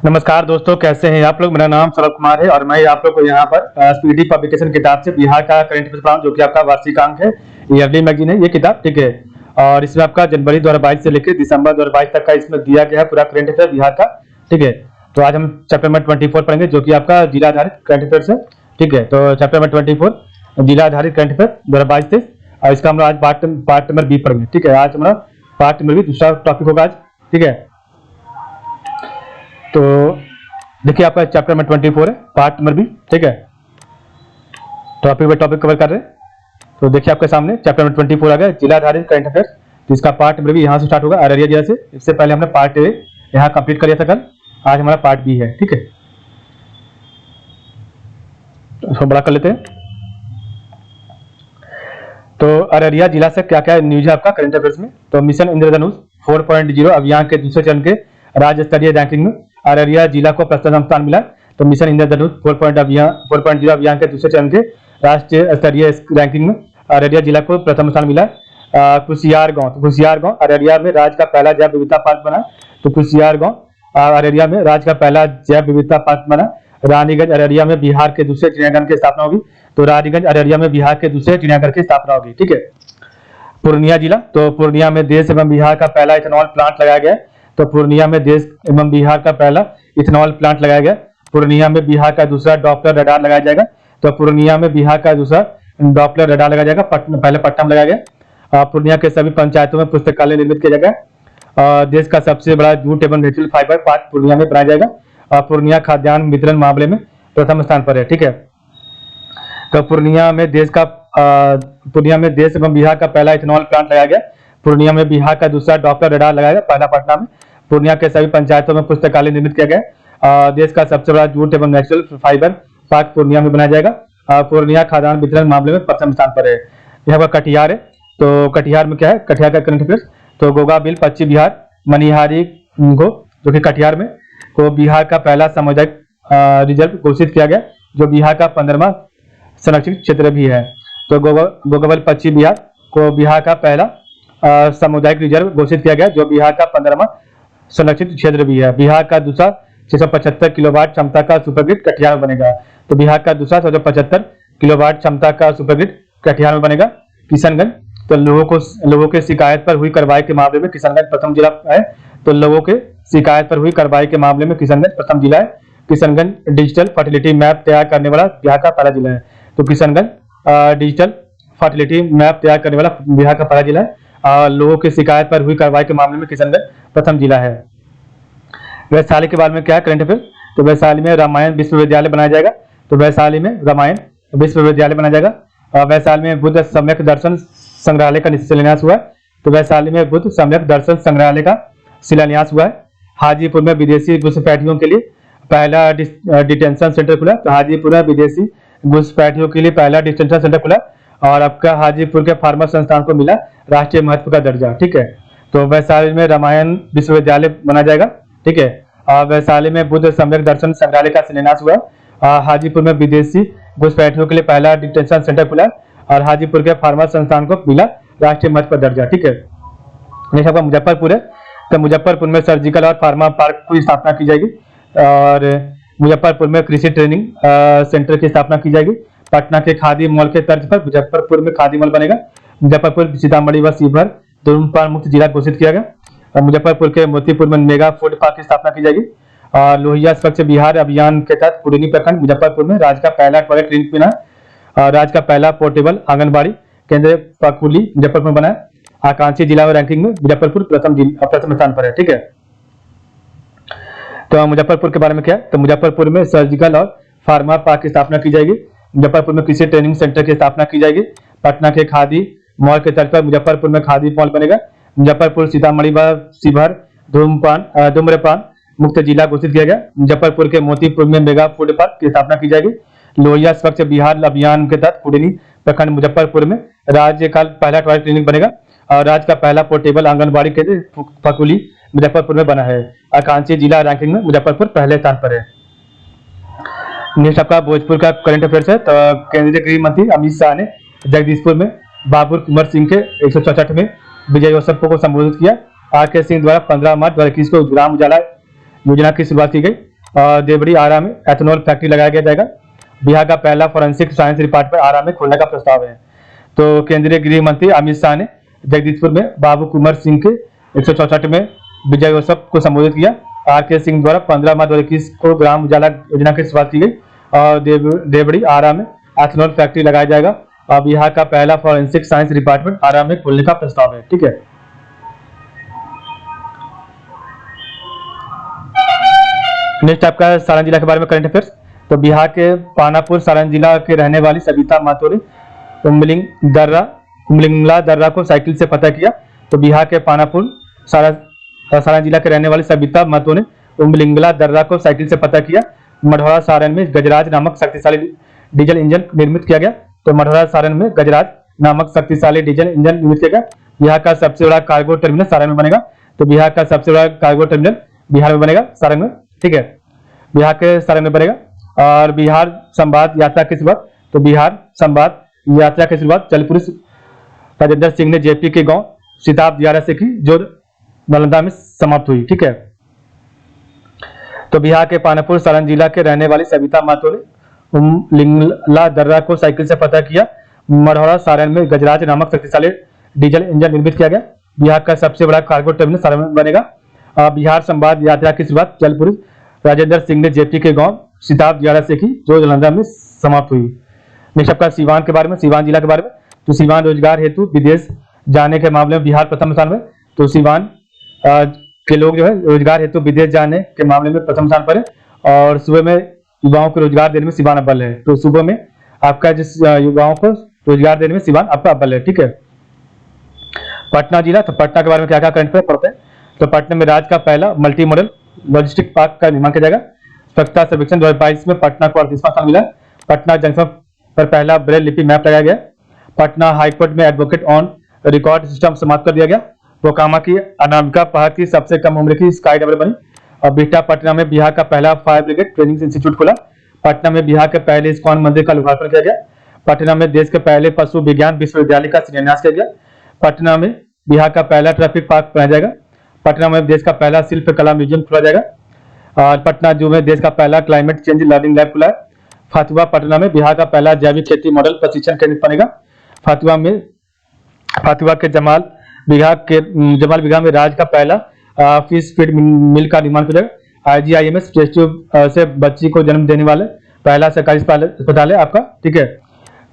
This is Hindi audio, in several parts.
नमस्कार दोस्तों, कैसे हैं आप लोग। मेरा नाम सौरभ कुमार है और मैं आप लोग को यहाँ पर स्पीडी पब्लिकेशन किताब से बिहार का करंट अफेयर्स पढ़ा हूं, जो कि आपका वार्षिकांक है। ईयरली मैगजीन है ये किताब, ठीक है। और इसमें आपका जनवरी 2022 से लेकर दिसंबर 2022 तक का इसमें दिया गया है पूरा करंट अफेयर बिहार का, ठीक है। तो आज हम चैप्टर नंबर 24 पढ़ेंगे, जो कि आपका जिला आधारित करंट अफेयर्स है, ठीक है। तो चैप्टर नंबर 24 जिला आधारित करंट अफेयर 2022-23 और इसका हम लोग आज पार्ट नंबर बी पढ़ेंगे, ठीक है। आज हमारा पार्ट नंबर बी दूसरा टॉपिक होगा आज, ठीक है। तो देखिए आपका चैप्टर नंबर 24 है, पार्ट नंबर बी, ठीक है। टॉपिक बाय टॉपिक कवर कर रहे हैं। तो देखिए आपके सामने चैप्टर नंबर 24 आ गया, जिला आधारित करंट अफेयर्स। तो इसका पार्ट नंबर बी यहाँ से स्टार्ट होगा, अररिया जिला से। इससे पहले हमने पार्ट ए यहाँ कंप्लीट कर लिया था कल, आज हमारा पार्ट बी है, ठीक है। तो इसको बड़ा कर लेते हैं। तो अररिया जिला से क्या क्या न्यूज है आपका करंट अफेयर्स में। तो मिशन इंद्रधनुष 4.0 अभियान के दूसरे चरण के राज्य स्तरीय रैंकिंग में अररिया जिला को प्रथम स्थान मिला। तो मिशन इंद्रधनुष 4.0 अभियान के दूसरे चरण के राष्ट्रीय स्तरीय रैंकिंग में अररिया जिला को प्रथम स्थान मिला। कुशियार गांव अररिया में राज्य का पहला जैव विविधता पार्क बना। तो कुशियार गांव अररिया में राज्य का पहला जैव विविधता पार्क बना। रानीगंज अररिया में बिहार के दूसरे चिड़ियाघर की स्थापना होगी। तो रानीगंज अररिया में बिहार के दूसरे चिड़ियाघर की स्थापना होगी, ठीक है। पूर्णिया जिला, तो पूर्णिया में देश एवं बिहार का पहला इथेनॉल प्लांट लगाया गया। तो पूर्णिया में देश एवं बिहार का पहला इथेनॉल प्लांट लगाया गया। पूर्णिया में बिहार का दूसरा डॉपलर रडार लगाया जाएगा। तो पूर्णिया में बिहार का दूसरा डॉपलर रडार लगाया जाएगा। पहले पट्टा में लगाया गया। पूर्णिया के सभी पंचायतों में पुस्तकालय निर्मित किया जाएगा। देश का सबसे बड़ा जूट एवं नेचुरल फाइबर पार्क पूर्णिया में बनाया जाएगा। पूर्णिया खाद्यान्न वितरण मामले में प्रथम स्थान पर है, ठीक है। तो पूर्णिया में देश एवं बिहार का पहला इथेनॉल प्लांट लगाया गया। पूर्णिया में बिहार का दूसरा डॉपलर रडार लगाया गया। पहला पटना में। पूर्णिया के सभी पंचायतों में पुस्तकालय निर्मित किया गया। देश का सबसे बड़ा जूट एवं नेचुरल फाइबर पार्क पूर्णिया में बनाया जाएगा। पूर्णिया खाद्यान्न वितरण मामले में प्रथम स्थान पर है। यहाँ पर कटिहार है। तो कटिहार में क्या है, कटिहार का करंट अफेयर्स। तो गोगा बिल पश्चिम बिहार मनिहारी को, जो कि कटिहार में, को बिहार का पहला सामुदायिक रिजर्व घोषित किया गया, जो बिहार का 15वां संरक्षित क्षेत्र भी है। तो गोगाबल पश्चिम बिहार को बिहार का पहला सामुदायिक रिजर्व घोषित किया गया, जो बिहार का 15वां संरक्षित क्षेत्र भी है। बिहार का दूसरा 675 किलोवाट क्षमता का सुपरग्रिड कटिहार में बनेगा। तो बिहार का दूसरा 675 किलोवाट क्षमता का सुपरग्रिड कटिहार में बनेगा। किशनगंज, तो लोगों के शिकायत पर हुई कार्रवाई के मामले में किशनगंज प्रथम जिला है। तो लोगों के शिकायत पर हुई कार्रवाई के मामले में किशनगंज प्रथम जिला है। किशनगंज डिजिटल फर्टिलिटी मैप तैयार करने वाला बिहार का पहला जिला है। तो किशनगंज डिजिटल फर्टिलिटी मैप तैयार करने वाला बिहार का पहला जिला है। लोगों की शिकायत पर हुई कार्रवाई के मामले में किशनगंज प्रथम जिला है। वैशाली के बारे में क्या है करंट अफेयर। तो वैशाली में रामायण विश्वविद्यालय बनाया जाएगा। तो वैशाली में रामायण विश्वविद्यालय बनाया जाएगा। वैशाली में बुद्ध सम्यक दर्शन संग्रहालय का शिलान्यास हुआ है। तो वैशाली में बुद्ध सम्यक दर्शन संग्रहालय का शिलान्यास हुआ है। हाजीपुर में विदेशी घुसपैठियों के लिए पहला डिटेंशन सेंटर खुला। तो हाजीपुर में विदेशी घुसपैठियों के लिए पहला डिटेंशन सेंटर खुला और आपका हाजीपुर के फार्मा संस्थान को मिला राष्ट्रीय महत्व का दर्जा, ठीक है। तो वैशाली में रामायण विश्वविद्यालय बना जाएगा, ठीक है। और वैशाली में बुद्ध सम्यक दर्शन संग्रहालय का शिलान्यास हुआ। हाजीपुर में विदेशी घुसपैठियों के लिए पहला डिटेंशन सेंटर खुला और हाजीपुर के फार्मा संस्थान को मिला राष्ट्रीय महत्व का दर्जा, ठीक है। नेक्स्ट आपका मुजफ्फरपुर है। तो मुजफ्फरपुर में सर्जिकल और फार्मा पार्क की स्थापना की जाएगी और मुजफ्फरपुर में कृषि ट्रेनिंग सेंटर की स्थापना की जाएगी। पटना के खादी मॉल के तर्ज पर मुजफ्फरपुर में खादी मॉल बनेगा। मुजफ्फरपुर सीतामढ़ी व शिवहर धूम्रपान मुक्त जिला घोषित किया गया। मुजफ्फरपुर के मोतीपुर में मेगा फूड पार्क की स्थापना की जाएगी। और लोहिया स्वच्छ बिहार अभियान के तहत कुड़नी प्रखंड मुजफ्फरपुर में राज्य का पहला टॉयलेट क्लिनिक बना। राज्य का पहला पोर्टेबल आंगनबाड़ी केंद्र पकुली मुजफ्फरपुर में बना है। आकांक्षी जिला रैंकिंग में मुजफ्फरपुर प्रथम स्थान पर है, ठीक है। तो मुजफ्फरपुर के बारे में क्या है। तो मुजफ्फरपुर में सर्जिकल और फार्मा पार्क की स्थापना की जाएगी। मुजफ्फरपुर में कृषि ट्रेनिंग सेंटर की स्थापना की जाएगी। पटना के खादी मॉल के तर्ज पर मुजफ्फरपुर में खादी मॉल बनेगा। मुजफ्फरपुर सीतामढ़ी व शिवहर धूम्रपान मुक्त जिला घोषित किया गया। मुजफ्फरपुर के मोतीपुर में मेगा फूड पार्क की स्थापना की जाएगी। लोहिया स्वच्छ बिहार अभियान के तहत कुड़नी प्रखंड मुजफ्फरपुर में राज्य का पहला टॉयलेट क्लिनिक बनेगा और राज्य का पहला पोर्टेबल आंगनबाड़ी केंद्र पकुली मुजफ्फरपुर में बना है। आकांक्षी जिला रैंकिंग में मुजफ्फरपुर पहले स्थान पर है। नेक्स्ट आपका भोजपुर का करंट अफेयर्स है। तो केंद्रीय गृह मंत्री अमित शाह ने जगदीशपुर में बाबुर कुंवर सिंह के 164वें विजय उत्सव को संबोधित किया। आर के सिंह द्वारा 15 मार्च 2021 को ग्राम उजाला योजना की शुरुआत की गई। देवरी आरा में एथेनॉल फैक्ट्री लगाया गया जाएगा। बिहार का पहला फॉरेंसिक साइंस डिपार्टमेंट आरा में खोलने का प्रस्ताव है। तो केंद्रीय गृह मंत्री अमित शाह ने जगदीशपुर में बाबू कुंवर सिंह के 164 में विजय उत्सव को संबोधित किया। आर के सिंह द्वारा 15 मार्च 2021 को ग्राम उजाला योजना की शुरुआत की गई और देवड़ी आरा में एथेनॉल फैक्ट्री लगाया जाएगा और बिहार का पहला फॉरेंसिक साइंस डिपार्टमेंट आरा में खोलने का प्रस्ताव है। ठीक है, नेक्स्ट आपका सारण जिला के बारे में करंट अफेयर्स। तो बिहार के पानापुर सारण जिला के रहने वाली सविता महतो ने उमलिंगला दर्रा को साइकिल से फतह किया। तो बिहार के पानापुर सारण जिला के रहने वाली सविता महतो ने उमलिंगला दर्रा को साइकिल से फतह किया। मढ़ौरा सारण में गजराज नामक शक्तिशाली डीजल इंजन निर्मित किया गया। तो मढ़ौरा सारण में गजराज नामक शक्तिशाली डीजल इंजन निर्मित किया गया। बिहार का सबसे बड़ा कार्गो टर्मिनल सारण में बनेगा। तो बिहार का सबसे बड़ा कार्गो टर्मिनल बिहार में बनेगा, सारण में। ठीक है, बिहार के सारण में बनेगा। और बिहार संवाद यात्रा की शुरुआत, तो बिहार संवाद यात्रा की शुरुआत जल पुरुष राजेंद्र सिंह ने जेपी के गांव सिताब दियारा से की, जो नालंदा में समाप्त हुई। ठीक है, तो बिहार के पानापुर सारण जिला के रहने वाली सविता महतो ने उमलिंगला दर्रा को साइकिल से फतह किया। मढ़ौरा सारण में गजराज नामक शक्तिशाली डीजल इंजन निर्मित किया गया। बिहार का सबसे बड़ा कार्गो टर्मिनल सारण में बनेगा। बिहार संवाद यात्रा की शुरुआत जल पुरुष राजेंद्र सिंह ने जेपी के गांव सिताब दियारा से की, जो नालंदा में समाप्त हुई। नेक्स्ट आपका सीवान के बारे में, सीवान जिला के बारे में। तो सीवान रोजगार हेतु विदेश जाने के मामले में बिहार प्रथम स्थान में। तो सीवान के लोग जो है रोजगार हेतु विदेश जाने के मामले में प्रथम स्थान पर है और सूबे में युवाओं को रोजगार देने में सीवान अव्वल है। तो सूबे में आपका जिस युवाओं को रोजगार देने में सीवान आपका अव्वल है। ठीक है, पटना जिला, तो पटना के बारे में क्या क्या करंट अफेयर पढ़ते हैं। तो पटना में राज्य का पहला मल्टी मॉडल लॉजिस्टिक पार्क का निर्माण किया जाएगा। स्वच्छता सर्वेक्षण 2022 में पटना को 38वां स्थान मिला। पटना जंक्शन पर पहला ब्रेल लिपि मैप लगाया गया। पटना हाईकोर्ट में एडवोकेट ऑन रिकॉर्ड सिस्टम समाप्त कर दिया गया। मोकामा की अनामिका पहाड़ की सबसे कम उम्र की स्काई डाइवर बनी। और बिहटा पटना में बिहार का पहला फायर ब्रिगेड ट्रेनिंग इंस्टीट्यूट खुला। पटना में बिहार के पहले इस्कॉन मंदिर का लोकार्पण किया गया। पटना में देश के पहले पशु विज्ञान विश्वविद्यालय का शिलान्यास किया गया। पटना में बिहार का पहला ट्रैफिक पार्क बनाया जाएगा। पटना में देश का पहला शिल्प कला म्यूजियम खोला जाएगा। और पटना जू में देश का पहला क्लाइमेट चेंज लर्निंग लैब खुला है। फतुहा पटना में बिहार का पहला जैविक खेती मॉडल प्रशिक्षण केंद्र बनेगा। फतुहा के जमाल बिघा में राज्य का पहला फिश फीड मिल का निर्माण किया जाएगा। IGIMS टेस्ट ट्यूब से बच्ची को जन्म देने वाले पहला सरकारी अस्पताल है आपका। ठीक है,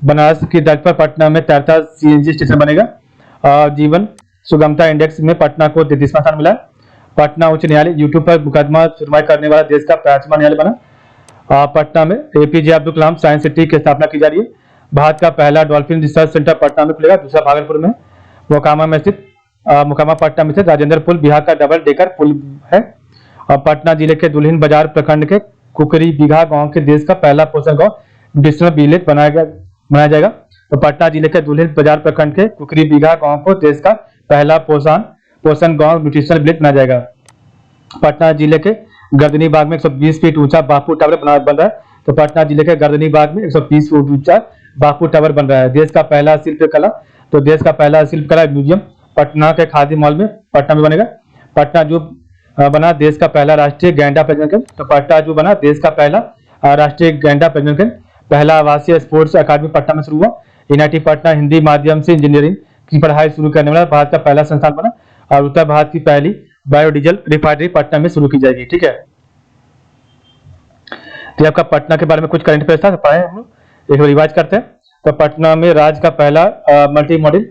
बनारस की तर्ज पर पटना में तैरता CNG स्टेशन बनेगा। जीवन सुगमता इंडेक्स में पटना को 33वां स्थान मिला। पटना उच्च न्यायालय यूट्यूब पर मुकदमा सुनवाई करने वाला देश का 5वां न्यायालय बना। पटना में APJ Abdul Kalam science city की स्थापना की जा रही है। भारत का पहला डॉल्फिन रिसर्च सेंटर पटना में खुलेगा, दूसरा भागलपुर में। मोकामा पटना में स्थित राजेंद्र पुल बिहार का डबल डेकर पुल है। और पटना जिले के दुल्हिन बाजार प्रखंड के कुकरी बीघा गांव के देश का पहला पोषण गांव न्यूट्रिशनल विलेज बनाया जाएगा। तो पटना जिले के दुल्हिन बाजार प्रखंड के कुकरी बीघा गांव को देश का पहला पोषण गांव न्यूट्रिशनल विलेज बनाया जाएगा। पटना जिले के गर्दनी बाग में 120 फीट ऊंचा बापू टावर बन रहा है। तो पटना जिले के गर्दनी बाग में 120 फीट ऊंचा बापू टावर बन रहा है। देश का पहला शिल्पकला, तो देश का पहला शिल्पकला म्यूजियम पटना के खादी मॉल में पटना में बनेगा। पटना जू बना देश का पहला राष्ट्रीय गैंडा प्रजनन केंद्र। तो पटना जू बना देश का पहला राष्ट्रीय गैंडा प्रजनन केंद्र। पहला आवासीय स्पोर्ट्स अकादमी पटना में शुरू हुआ। NIT पटना हिंदी माध्यम से इंजीनियरिंग की पढ़ाई शुरू करने वाला भारत का पहला संस्थान बना। और उत्तर भारत की पहली बायोडीजल रिफाइनरी पटना में शुरू की जाएगी। ठीक है, तो आपका पटना के बारे में कुछ करंट अफेयर्स था, पढ़े हम लोग, एक बार रिवाइज करते हैं। तो पटना में राज्य का पहला मल्टी मॉडल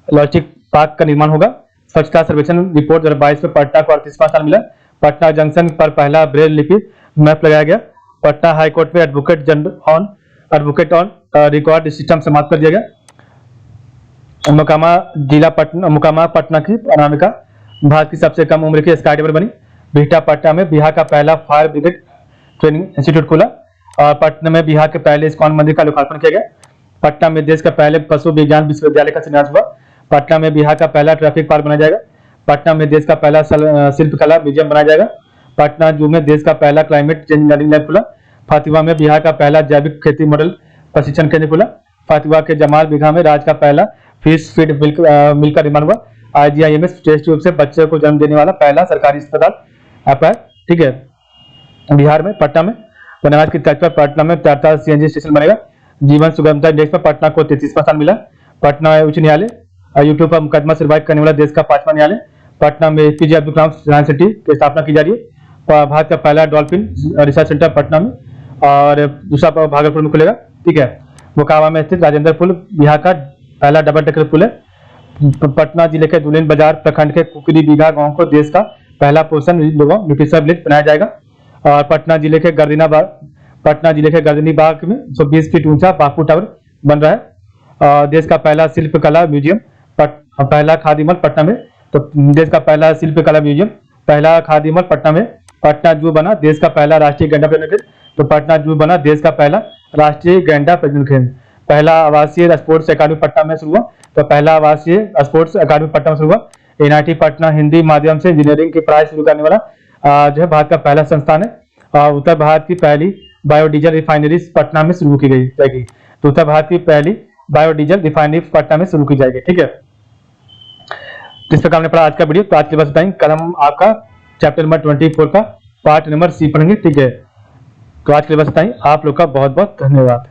लॉजिस्टिक पार्क का निर्माण होगा। स्वच्छता सर्वेक्षण रिपोर्ट 2022 में पटना को 38वां स्थान मिला। पटना जंक्शन पर पहला ब्रेल लिपि मैप लगाया गया। पटना हाईकोर्ट में एडवोकेट ऑन रिकॉर्ड सिस्टम समाप्त कर दिया गया। मोकामा पटना की अनामिका भारत की सबसे कम उम्र की स्काई डाइवर बनी। बिहटा पटना में बिहार का पहला फायर ब्रिगेड ट्रेनिंग इंस्टीट्यूट खुला। और पटना में बिहार के पहले इस्कॉन मंदिर का लोकार्पण किया गया। पटना में देश का पहले पशु विज्ञान विश्वविद्यालय का शिलान्यास हुआ। पटना में बिहार का पहला ट्रैफिक पार्क बनाया जाएगा। पटना में देश का पहला शिल्पकला म्यूजियम बनाया जाएगा। पटना जू में देश का पहला क्लाइमेट चेंज लर्निंग लैब खुला। फतुहा में बिहार का पहला जैविक खेती मॉडल प्रशिक्षण केंद्र खुला। फतुहा के जमाल बिघा में राज्य का पहला फिश फीड मिल का निर्माण हुआ। IGIMS टेस्ट ट्यूब से बच्चे को जन्म देने वाला पहला सरकारी अस्पताल आपका है। ठीक है, बिहार में पटना में बनारस की तर्ज पर पटना में 43 सीएनजी स्टेशन बनेगा। जीवन सुगमता इंडेक्स पर पटना को 33वां स्थान मिला। पटना उच्च न्यायालय यूट्यूब पर मुकदमा सुनवाई करने वाला देश का 5वां न्यायालय। पटना में APJ Abdul Kalam science city की स्थापना की जा रही है। भारत का पहला डॉल्फिन रिसर्च सेंटर पटना में, और दूसरा भागलपुर में खुलेगा। ठीक है। मोकामा में स्थित राजेंद्र पुल बिहार का पहला डबल डेकर पुल है। पटना जिले के दुल्हिन बाजार प्रखंड के कुकरी बीघा गांव को देश का पहला पोषण न्यूट्रिशन विलेज बनाया जाएगा। और पटना जिले के गर्दनी बाग में 120 फीट ऊंचा बापू टावर बन रहा है। देश का पहला शिल्पकला म्यूजियम पहला खादीमल पटना में, तो देश का पहला शिल्पकला म्यूजियम पहला खादीमल पटना में। पटना जू बना देश का पहला राष्ट्रीय गैंडा प्रजनन केंद्र, तो पटना जू बना देश का पहला राष्ट्रीय गैंडा प्रजनन केंद्र। पहला आवासीय स्पोर्ट्स अकादमी पटना में शुरू हुआ, तो पहला आवासीय स्पोर्ट्स अकादमी पटना में शुरू हुआ। एनआईटी पटना हिंदी माध्यम से इंजीनियरिंग की पढ़ाई शुरू करने वाला जो है भारत का पहला संस्थान है। उत्तर भारत की पहली बायोडीजल रिफाइनरी पटना में शुरू की गई जाएगी, तो उत्तर भारत की पहली बायोडीजल रिफाइनरी पटना में शुरू की जाएगी। ठीक है। इस प्रकार हमने पढ़ा आज का वीडियो। तो आज के बस बताएंगे, कल हम आपका चैप्टर नंबर 24 का पार्ट नंबर सी पढ़ेंगे। ठीक है। तो आज के लिए बस बताएंगे। आप लोग का बहुत बहुत धन्यवाद।